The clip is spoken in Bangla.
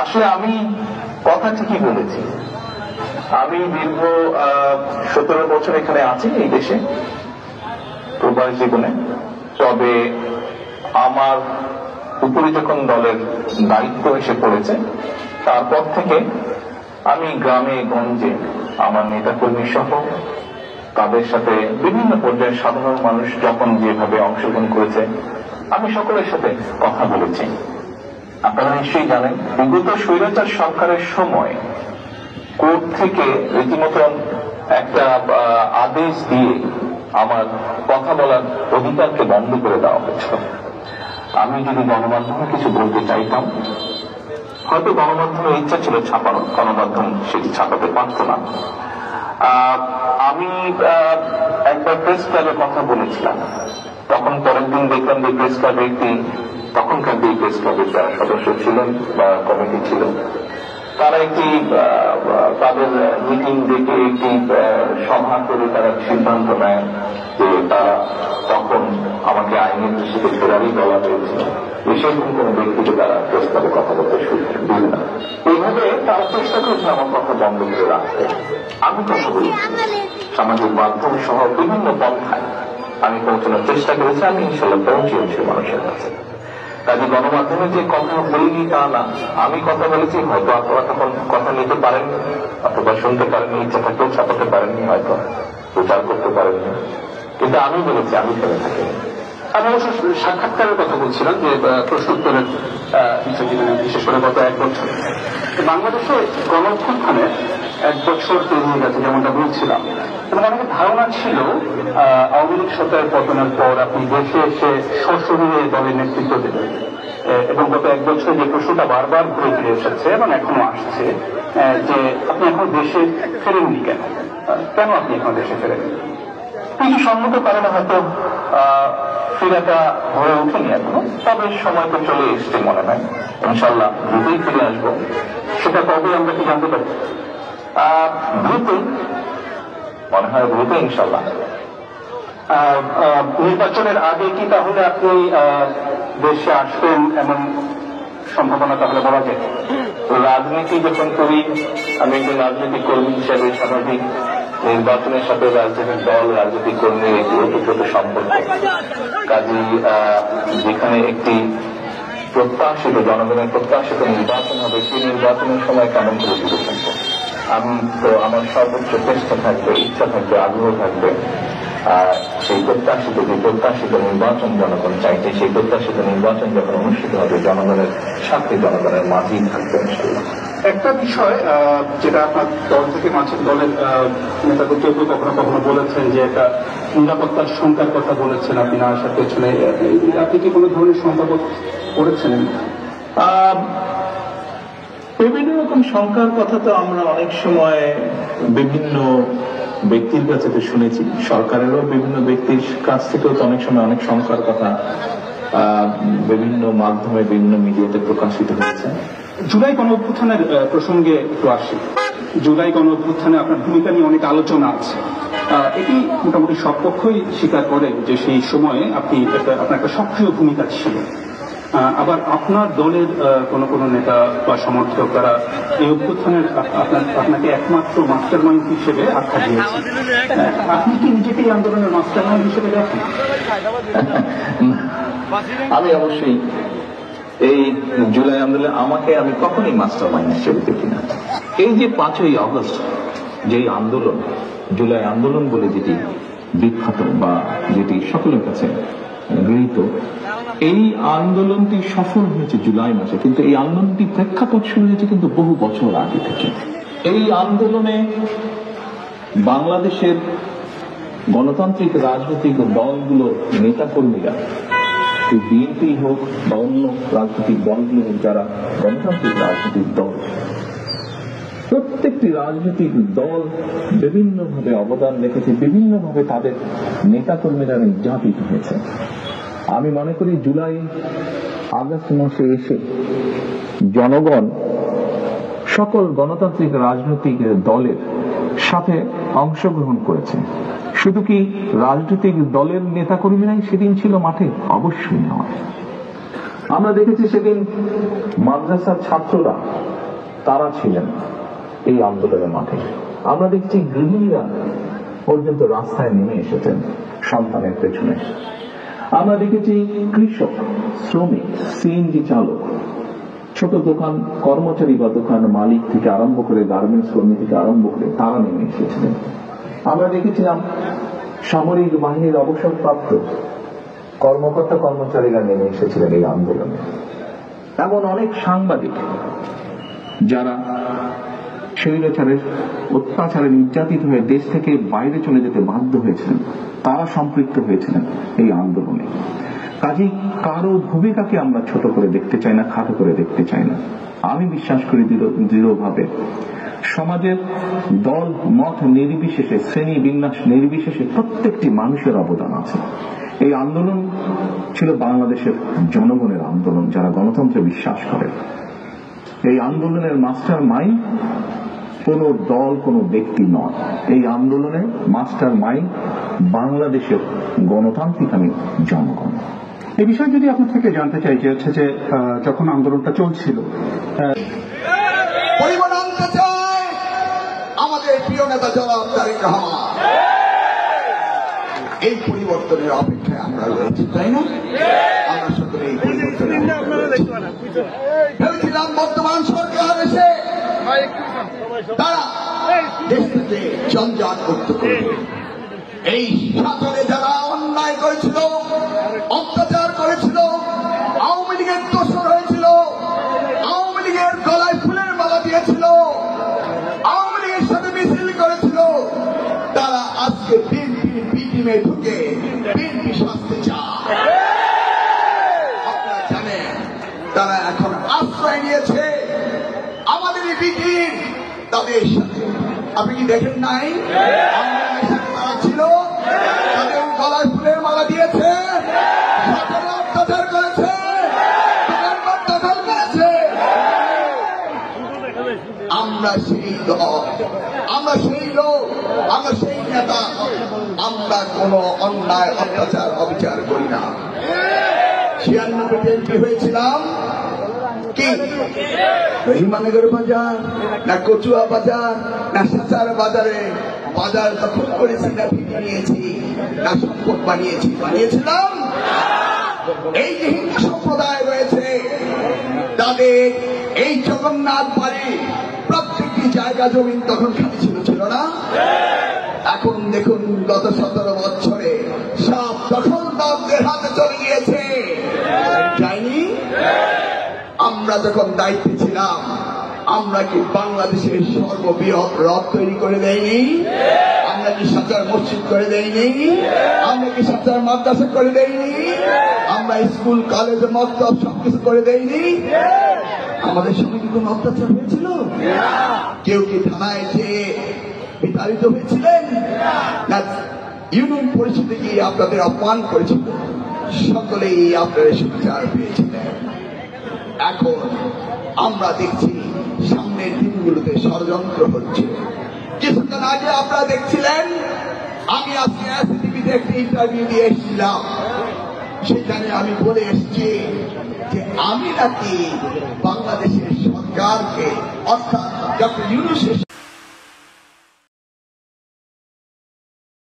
আসলে আমি কথা ঠিকই বলেছি। আমি দীর্ঘ 17 বছর এখানে আছি এই দেশে প্রবাস জীবনে। তবে আমার উপরে যখন দলের দায়িত্ব এসে পড়েছে তারপর থেকে আমি গ্রামে গঞ্জে আমার নেতাকর্মী সহ তাদের সাথে বিভিন্ন পর্যায়ে সাধারণ মানুষ যখন যেভাবে অংশগ্রহণ করেছে আমি সকলের সাথে কথা বলেছি। আপনারা নিশ্চয়ই জানেন বিগত স্বৈরাচার সরকারের সময় কোর্ট থেকে রীতিমতন একটা আদেশ দিয়ে আমার কথা বলার অধিকারকে বন্ধ করে দেওয়া হয়েছিল। আমি যদি গণমাধ্যমে কিছু বলতে চাইতাম, হয়তো গণমাধ্যমের ইচ্ছা ছিল ছাপানো, গণমাধ্যম সেটি ছাপাতে পারত না। আমি একবার প্রেস ক্লাবের কথা বলেছিলাম, তখন পরের দিন দেখলাম যে প্রেস ক্লাবে তখনকার যে প্রেস ক্লাবের যারা সদস্য ছিলেন বা কমিটি ছিল তারা একটি তাদের মিটিং ডেকে একটি সভা করে তারা সিদ্ধান্ত নেয় যে তারা তখন আমাকে আইনের দৃষ্টিতে ফেরারই বলা হয়েছিল, সেরকম কোন ব্যক্তিকে তারা প্রেস ক্লাবে কথা বলতে দিল না। এইভাবে তারা চেষ্টা করেছে আমার কথা বন্ধ করে রাখতে। আমি কথা বলেছি সামাজিক মাধ্যম সহ বিভিন্ন পন্থায় আমি পৌঁছানোর চেষ্টা করেছি। আমি ইনশাল্লাহ পৌঁছেছি মানুষের কাছে। কাজে গণমাধ্যমে যে কথা বলিনি তা না, আমি কথা বলেছি, হয়তো আপনারা তখন কথা নিতে পারেননি অথবা শুনতে পারেননি, ইচ্ছা থাকলেও ছাপাতে পারেননি, হয়তো প্রচার করতে পারেননি, কিন্তু আমি বলেছি, আমি ফেলে থাকিনি। আমি অবশ্য সাক্ষাৎকারের কথা বলছিলাম যে প্রশ্নোত্তরের বিশেষ করে গত 1 বছর বাংলাদেশে গণঅভ্যুত্থানের 1 বছর পেরিয়ে গেছে যেমনটা বলছিলাম, এবং অনেকের ধারণা ছিল আওয়ামী লীগ সরকারের পতনের পর আপনি দেশে এসে সশরীরে দলের নেতৃত্ব দেবেন, এবং গত 1 বছর যে প্রশ্নটা বারবার ঘুরে ফিরে এসেছে এবং এখনো আসছে যে আপনি এখন দেশে ফেরেননি কেন আপনি এখন দেশে ফেরেননি? কিছু সম্মত কারণে হয়তো ফিরাটা হয়ে ওঠেনি এখনো, তবে সময় তো চলে এসছে মনে হয়। ইনশাল্লাহ দ্রুতই ফিরে আসবো। সেটা কবে আমরা কি জানতে পারি? দ্রুতই মনে হয়, দ্রুতই ইনশাল্লাহ। নির্বাচনের আগে কি তাহলে আপনি দেশে আসবেন এমন সম্ভাবনা তাহলে বলা যায়? রাজনীতি যখন করি, আমি একজন রাজনৈতিক কর্মী হিসেবে স্বাভাবিক নির্বাচনের সাথে রাজনৈতিক দল, রাজনৈতিক কর্মীর একটি ওতপ্রোত সম্পর্ক। কাজেই যেখানে একটি প্রত্যাশিত, জনগণের প্রত্যাশিত নির্বাচন হবে, সেই নির্বাচনের সময় কেমন করে দিতে থাকবো? আমি তো আমার সর্বোচ্চ চেষ্টা থাকবে, ইচ্ছা থাকবে, আগ্রহ থাকবে সেই প্রত্যাশিত নির্বাচন জনগণ চাইছে, সেই প্রত্যাশিত নির্বাচন যখন অনুষ্ঠিত হবে জনগণের সাথে, জনগণের মাঝেই থাকবে ইনশাল্লাহ। একটা বিষয় যেটা আপনার দল থেকে মাঝে দলের নেতাদের কেউ কখনো কখনো বলেছেন যে একটা নিরাপত্তার শঙ্কার কথা বলেছেন আপনি না আসার পেছনে, আপনি কি কোনো ধরনের শঙ্কা করেছেন? বিভিন্ন রকম শঙ্কার কথা তো আমরা অনেক সময় বিভিন্ন ব্যক্তির কাছে তো শুনেছি, সরকারেরও বিভিন্ন ব্যক্তির কাছ থেকেও তো অনেক সময় অনেক শঙ্কার কথা বিভিন্ন মাধ্যমে, বিভিন্ন মিডিয়াতে প্রকাশিত হয়েছে। জুলাই গণঅভ্যুত্থানের প্রসঙ্গে একটু আসি। জুলাই গণঅভ্যুত্থানে আপনার ভূমিকা নিয়ে অনেক আলোচনা আছে। এটি মোটামুটি সব পক্ষই স্বীকার করে যে সেই সময়ে আপনার একটা সক্রিয় ভূমিকা ছিল। আবার আপনার দলের কোনো নেতা বা সমর্থক তারা এই অভ্যুত্থানের আপনাকে একমাত্র মাস্টার মাইন্ড হিসেবে আখ্যা দিয়েছেন। আপনি কি নিজেকে এই আন্দোলনের মাস্টার মাইন্ড হিসেবে দেখেন? আমি অবশ্যই এই জুলাই আন্দোলনে আমি কখনোই মাস্টার মাইন্ড হিসেবে দেখি না। এই যে 5ই আগস্ট যে আন্দোলন, জুলাই আন্দোলন বলে যেটি বিখ্যাত বা যেটি সকলের কাছে গৃহীত, এই আন্দোলনটি সফল হয়েছে জুলাই মাসে, কিন্তু এই আন্দোলনটি প্রেক্ষাপট শুরু হয়েছে কিন্তু বহু বছর আগে থেকে। এই আন্দোলনে বাংলাদেশের গণতান্ত্রিক রাজনৈতিক দলগুলোর নেতাকর্মীরা, বিএনপি হোক বা অন্য রাজনৈতিক দলগুলো হোক, যারা গণতান্ত্রিক রাজনৈতিক দল, প্রত্যেকটি রাজনৈতিক দল বিভিন্নভাবে অবদান রেখেছে, বিভিন্নভাবে তাদের নেতাকর্মীরা নির্যাতিত হয়েছে। আমি মনে করি জুলাই আগস্ট মাসে এসে জনগণ সকল গণতান্ত্রিক রাজনৈতিক দলের সাথে অংশগ্রহণ করেছে। শুধু কি রাজনৈতিক দলের নেতাকর্মীরাই সেদিন ছিল মাঠে? অবশ্যই নয়। আমরা দেখেছি সেদিন মাদ্রাসার ছাত্ররা তারা ছিলেন এই আন্দোলনের মাঠে। আমরা দেখছি গৃহিণীরা পর্যন্ত রাস্তায় নেমে এসেছেন সন্তানের পেছনে। আমরা দেখেছি কৃষক, শ্রমিক, সিএনজি চালক, ছোট দোকান কর্মচারী বা দোকান মালিক থেকে আরম্ভ করে গার্মেন্টস কর্মী থেকে আরম্ভ করে তারা নেমে এসেছিলেন। আমরা দেখেছিলাম সামরিক বাহিনীর অবসরপ্রাপ্ত কর্মকর্তা কর্মচারীরা নেমে এসেছিলেন এই আন্দোলনে। এমন অনেক সাংবাদিক যারা স্বৈরাচারের অত্যাচারে নির্যাতিত হয়ে দেশ থেকে বাইরে চলে যেতে বাধ্য হয়েছিলেন, তারা সম্পৃক্ত হয়েছিলেন এই আন্দোলনে। কাজেই কারো ভূমিকাকে আমরা ছোট করে দেখতে চাই না, খাটো করে দেখতে চাই না। আমি বিশ্বাস করি দৃঢ়ভাবে সমাজের দল মত নির্বিশেষে, শ্রেণী বিন্যাস নির্বিশেষে প্রত্যেকটি মানুষের অবদান আছে। এই আন্দোলন ছিল বাংলাদেশের জনগণের আন্দোলন, যারা গণতন্ত্রে বিশ্বাস করে। এই আন্দোলনের মাস্টার মাইন্ড কোন দল, কোন ব্যক্তি নয়। এই আন্দোলনের মাস্টার মাইন্ড বাংলাদেশের গণতান্ত্রিক জনগণ। এই বিষয়ে যদি আপনার থেকে জানতে চাই যে হচ্ছে যে যখন আন্দোলনটা চলছিল, পরিবর্তন আনতে চায় আমাদের প্রিয় নেতা জনাব তারেক রহমান। এই পরিবর্তনের অপেক্ষায় আমরা রয়েছি, তাই না? আমরা সকলে এই পরিবর্তনের ভেবেছিলাম বর্তমান সরকার এসে তারা দেশ থেকে জঞ্জাট মুক্ত করবে। এই শাসনে যারা অন্যায় করেছিল, অত্যাচার করেছিল, আওয়ামী লীগের দোষর হয়েছিল, আওয়ামী লীগের গলায় ফুলের মালা দিয়েছিল, আওয়ামী লীগের সাথে মিছিল করেছিল, তারা আজকে বিএনপির বি টিমে ঢুকে বিএনপি শাস্তি চায়। আপনারা জানেন তারা এখন আশ্রয় নিয়েছে আমাদের বি টিম তাদের সাথে। আপনি কি দেখেন নাই? তারা ছিল, তাদের গলায় ফুলের মালা দিয়েছে, অত্যাচার করেছে, দখল করেছে। আমরা সেই দল, আমরা সেই লোক, আমরা সেই নেতা। আমরা কোন অন্যায় অত্যাচার অবিচার করি না। 96 এমপি হয়েছিলাম কি রহিমানগর বাজার, না কচুয়া বাজার, না সাচার বাজারে বাজার দখল করেছি, না ভিড়ে নিয়েছি, না সম্পদ বানিয়েছিলাম। এই যে হিন্দু সম্প্রদায় রয়েছে তাদের এই জগন্নাথ বাড়ি প্রত্যেকটি জায়গা জমিন তখন খালি ছিল না? এখন দেখুন গত 17 বছরে সব দখলদারদের হাতে চলে গিয়েছে, যায়নি? আমরা যখন দায়িত্বে ছিলাম আমরা কি বাংলাদেশের সর্ববৃহৎ হ্রদ তৈরি করে দেয়নি? আমরা কি সাচার মসজিদ করে দেয়নি? আমরা কি সাচার মাদ্রাসা করে দেয়নি? আমরা স্কুল কলেজ মক্তব সবকিছু করে দেয়নি? আমাদের সঙ্গে কি কোন অত্যাচার হয়েছিল? কেউ কি থানায় যেয়ে বিতাড়িত হয়েছিলেন? না ইউনিয়ন পরিষদে গিয়ে আপনাদের অপমান করেছিল? সকলেই আপনাদের বিচার পেয়েছিলেন। এখন আমরা দেখছি সামনের দিনগুলোতে ষড়যন্ত্র হচ্ছে। কিছুক্ষণ আগে আপনারা দেখছিলেন আমি আজকে এসটিভিতে একটি ইন্টারভিউ দিয়ে এসেছিলাম, সেখানে আমি বলে এসেছি যে আমি নাকি বাংলাদেশের সরকারকে অর্থাৎ ডক্টর ইউনূসের